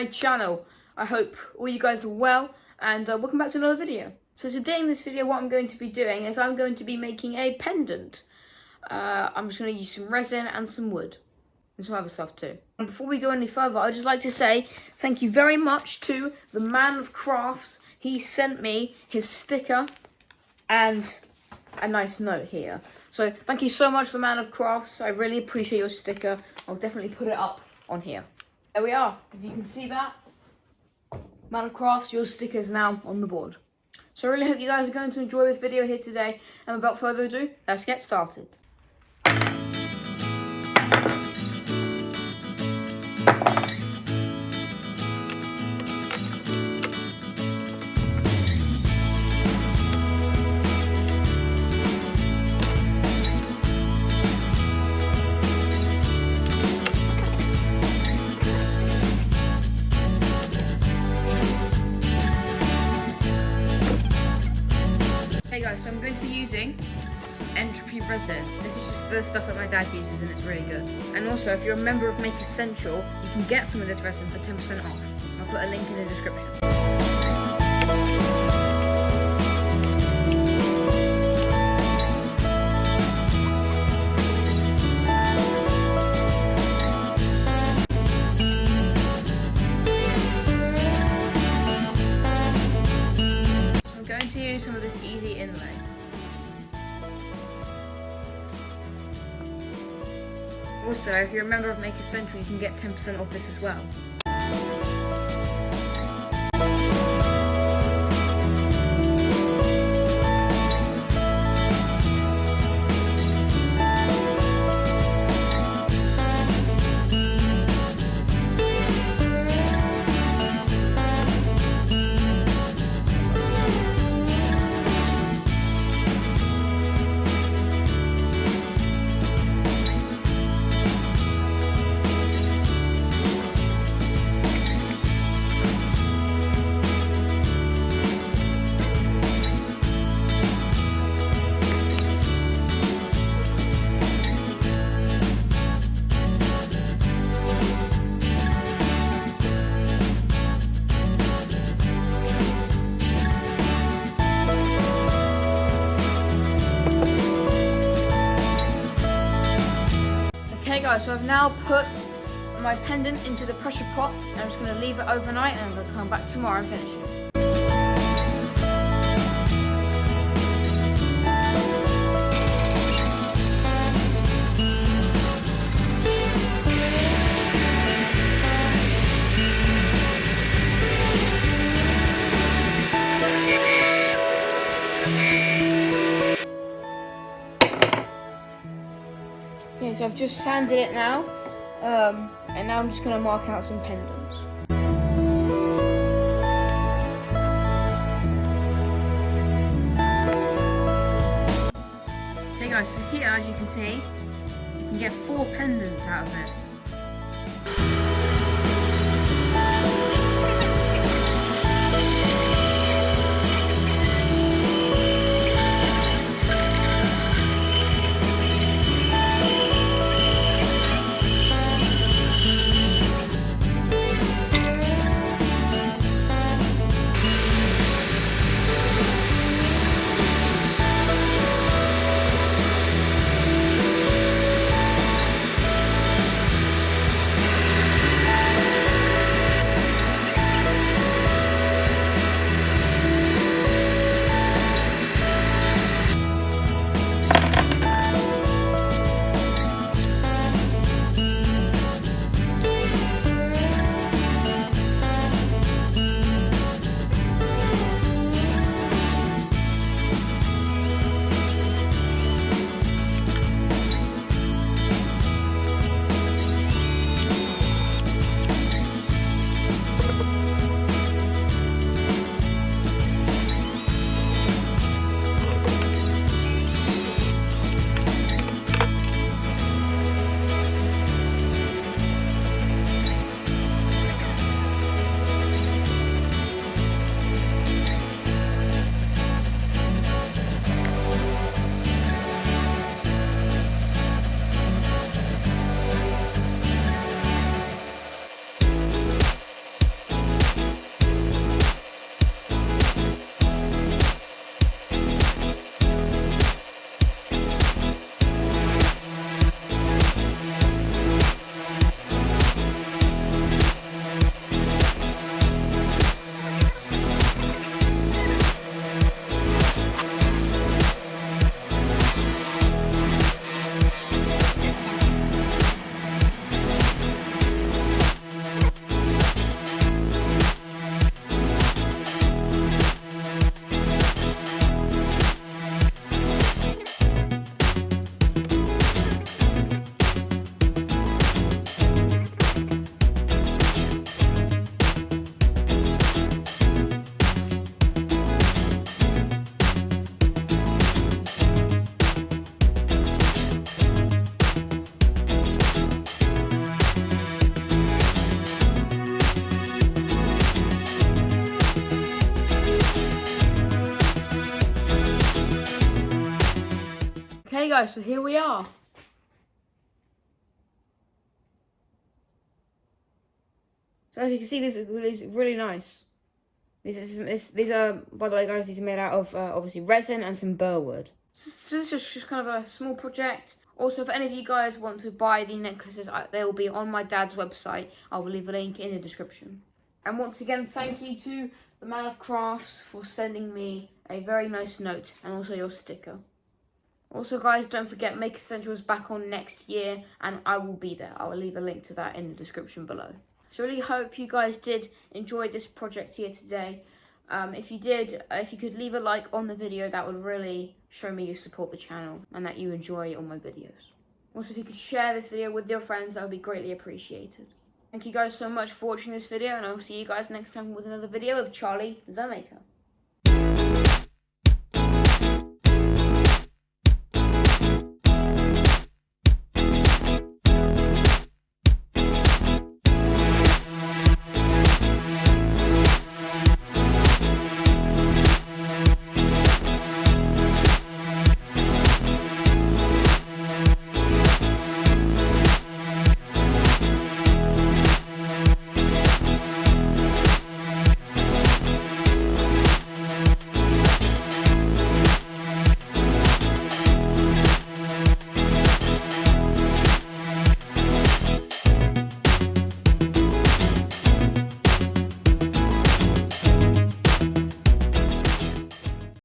my channel. I hope all you guys are well, and welcome back to another video. So today in this video, what I'm going to be doing is I'm going to be making a pendant. I'm just going to use some resin and some wood and some other stuff too. And before we go any further, I'd just like to say thank you very much to the Man of Crafts. He sent me his sticker and a nice note here. So thank you so much, the Man of Crafts. I really appreciate your sticker. I'll definitely put it up on here. There we are. If you can see that, Man of Crafts, your sticker is now on the board. So I really hope you guys are going to enjoy this video here today. And without further ado, let's get started. Hey guys, so I'm going to be using some Epoxy Resin. This is just the stuff that my dad uses and it's really good. And also, if you're a member of Make Essential, you can get some of this resin for 10% off. I'll put a link in the description. Some of this easy inlay. Also, if you're a member of Make Essential, you can get 10% off this as well. Okay guys, so I've now put my pendant into the pressure pot and I'm just going to leave it overnight and I'm going to come back tomorrow and finish it. Okay, so I've just sanded it now, and now I'm just going to mark out some pendants. Okay guys, so here as you can see, you can get 4 pendants out of this. guys, so here we are. So as you can see, this is really nice. These are, by the way, guys, these are made out of obviously resin and some burr wood. So this is just kind of a small project. Also, if any of you guys want to buy the necklaces, they will be on my dad's website. I will leave a link in the description. And once again, thank you to the Man of Crafts for sending me a very nice note and also your sticker. Also, guys, don't forget, Make Essentials back on next year, and I will be there. I will leave a link to that in the description below. So I really hope you guys did enjoy this project here today. If you did, if you could leave a like on the video, that would really show me you support the channel and that you enjoy all my videos. Also, if you could share this video with your friends, that would be greatly appreciated. Thank you guys so much for watching this video, and I'll see you guys next time with another video of Charlie the Maker.